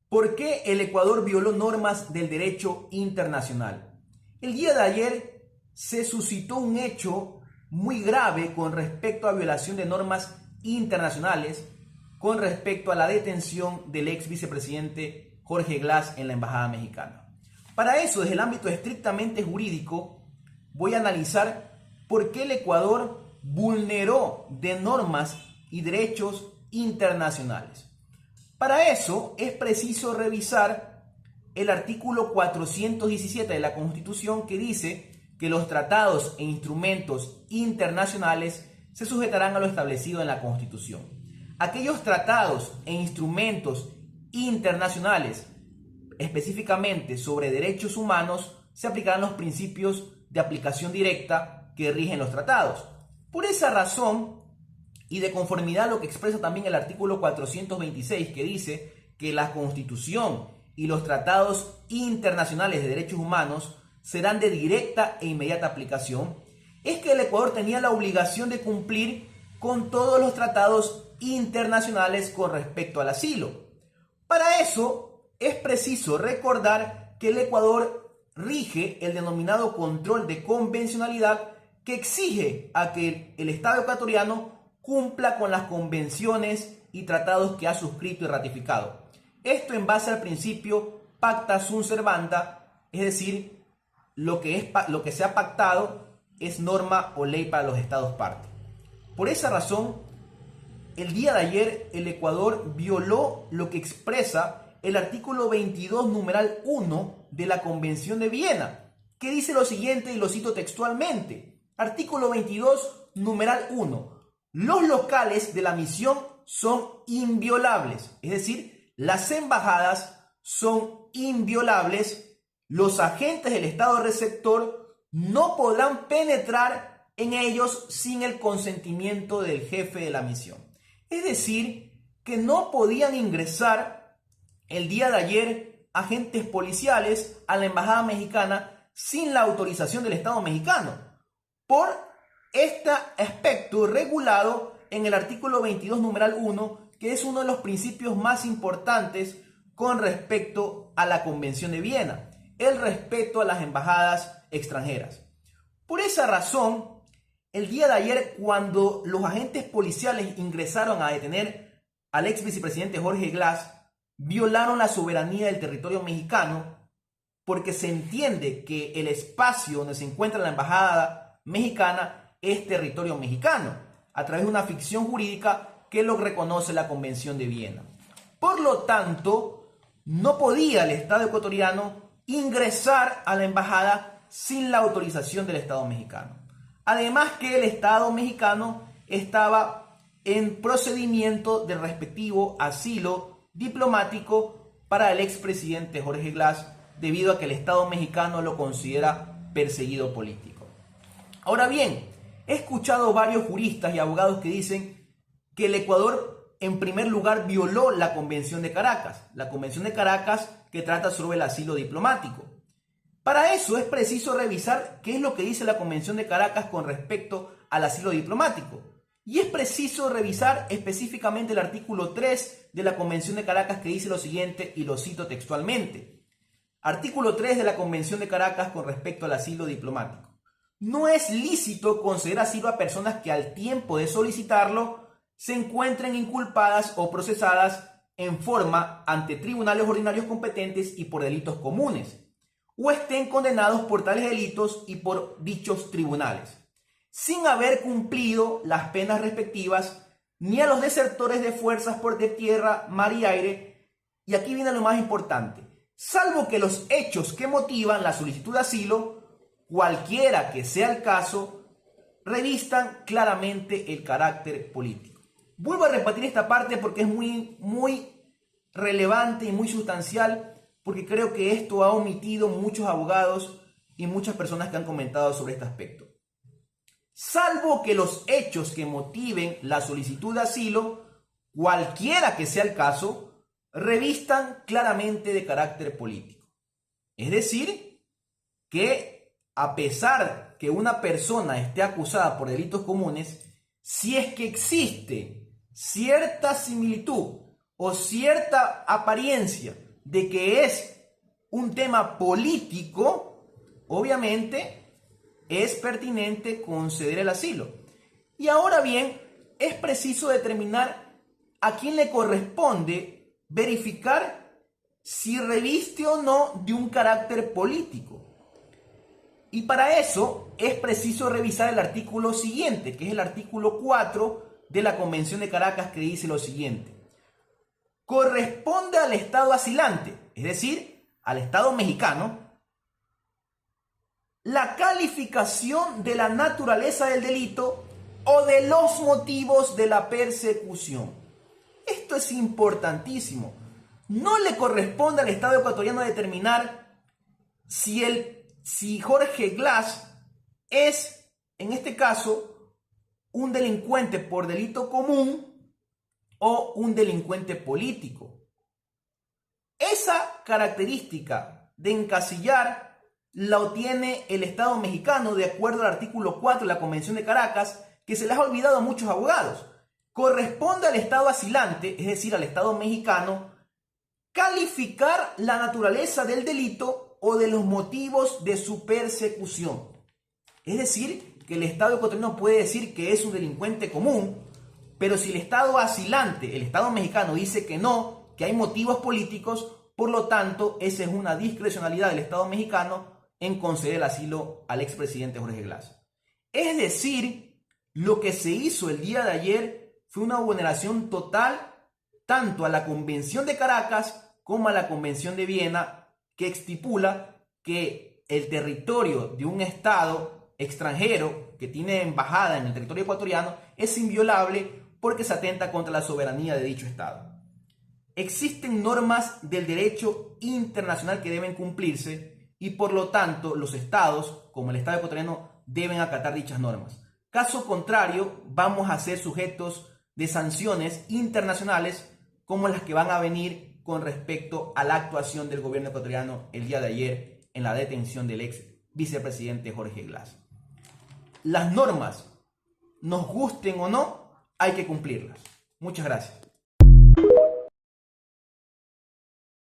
¿Por qué el Ecuador violó normas del derecho internacional? El día de ayer se suscitó un hecho muy grave con respecto a violación de normas internacionales, con respecto a la detención del ex vicepresidente Jorge Glass en la Embajada Mexicana. Para eso, desde el ámbito estrictamente jurídico, voy a analizar por qué el Ecuador vulneró de normas y derechos internacionales. Para eso es preciso revisar el artículo 417 de la Constitución, que dice que los tratados e instrumentos internacionales se sujetarán a lo establecido en la Constitución. Aquellos tratados e instrumentos internacionales, específicamente sobre derechos humanos, se aplicarán los principios de aplicación directa que rigen los tratados. Por esa razón, y de conformidad a lo que expresa también el artículo 426, que dice que la Constitución y los tratados internacionales de derechos humanos serán de directa e inmediata aplicación, es que el Ecuador tenía la obligación de cumplir con todos los tratados internacionales con respecto al asilo. Para eso es preciso recordar que el Ecuador rige el denominado control de convencionalidad, que exige a que el Estado ecuatoriano cumpla con las convenciones y tratados que ha suscrito y ratificado. Esto en base al principio pacta sunt servanda, es decir, lo que se ha pactado es norma o ley para los estados parte. Por esa razón, el día de ayer el Ecuador violó lo que expresa el artículo 22, numeral 1 de la Convención de Viena, que dice lo siguiente, y lo cito textualmente. Artículo 22, numeral 1. Los locales de la misión son inviolables, es decir, las embajadas son inviolables. Los agentes del Estado receptor no podrán penetrar en ellos sin el consentimiento del jefe de la misión. Es decir, que no podían ingresar el día de ayer agentes policiales a la Embajada Mexicana sin la autorización del Estado mexicano, por este aspecto regulado en el artículo 22, numeral 1, que es uno de los principios más importantes con respecto a la Convención de Viena, el respeto a las embajadas extranjeras. Por esa razón, el día de ayer, cuando los agentes policiales ingresaron a detener al ex vicepresidente Jorge Glass, violaron la soberanía del territorio mexicano, porque se entiende que el espacio donde se encuentra la Embajada Mexicana es territorio mexicano, a través de una ficción jurídica que lo reconoce la Convención de Viena. Por lo tanto, no podía el Estado ecuatoriano ingresar a la embajada sin la autorización del Estado mexicano. Además que el Estado mexicano estaba en procedimiento del respectivo asilo diplomático para el expresidente Jorge Glass, debido a que el Estado mexicano lo considera perseguido político. Ahora bien, he escuchado varios juristas y abogados que dicen que el Ecuador, en primer lugar, violó la Convención de Caracas, que trata sobre el asilo diplomático. Para eso es preciso revisar qué es lo que dice la Convención de Caracas con respecto al asilo diplomático. Y es preciso revisar específicamente el artículo 3 de la Convención de Caracas, que dice lo siguiente, y lo cito textualmente. Artículo 3 de la Convención de Caracas con respecto al asilo diplomático. No es lícito conceder asilo a personas que al tiempo de solicitarlo se encuentren inculpadas o procesadas en forma ante tribunales ordinarios competentes y por delitos comunes, o estén condenados por tales delitos y por dichos tribunales, sin haber cumplido las penas respectivas, ni a los desertores de fuerzas de tierra, mar y aire, y aquí viene lo más importante, salvo que los hechos que motivan la solicitud de asilo, cualquiera que sea el caso, revistan claramente el carácter político. Vuelvo a repetir esta parte porque es muy relevante y muy sustancial, porque creo que esto ha omitido muchos abogados y muchas personas que han comentado sobre este aspecto. Salvo que los hechos que motiven la solicitud de asilo, cualquiera que sea el caso, revistan claramente de carácter político. Es decir, que a pesar que una persona esté acusada por delitos comunes, si es que existe cierta similitud o cierta apariencia de que es un tema político, obviamente es pertinente conceder el asilo. Y ahora bien, es preciso determinar a quién le corresponde verificar si reviste o no de un carácter político. Y para eso es preciso revisar el artículo siguiente, que es el artículo 4 de la Convención de Caracas, que dice lo siguiente: corresponde al Estado asilante, es decir, al Estado mexicano, la calificación de la naturaleza del delito o de los motivos de la persecución. Esto es importantísimo. No le corresponde al Estado ecuatoriano determinar si Jorge Glass es, en este caso, un delincuente por delito común o un delincuente político. Esa característica de encasillar la obtiene el Estado mexicano de acuerdo al artículo 4 de la Convención de Caracas, que se les ha olvidado a muchos abogados. Corresponde al Estado asilante, es decir, al Estado mexicano, calificar la naturaleza del delito o de los motivos de su persecución. Es decir, que el Estado ecuatoriano puede decir que es un delincuente común, pero si el Estado asilante, el Estado mexicano, dice que no, que hay motivos políticos, por lo tanto, esa es una discrecionalidad del Estado mexicano en conceder el asilo al expresidente Jorge Glass. Es decir, lo que se hizo el día de ayer fue una vulneración total tanto a la Convención de Caracas como a la Convención de Viena, que estipula que el territorio de un Estado extranjero que tiene embajada en el territorio ecuatoriano es inviolable porque se atenta contra la soberanía de dicho Estado. Existen normas del derecho internacional que deben cumplirse y por lo tanto los Estados, como el Estado ecuatoriano, deben acatar dichas normas. Caso contrario, vamos a ser sujetos de sanciones internacionales como las que van a venir con respecto a la actuación del gobierno ecuatoriano el día de ayer en la detención del ex vicepresidente Jorge Glass. Las normas, nos gusten o no, hay que cumplirlas. Muchas gracias.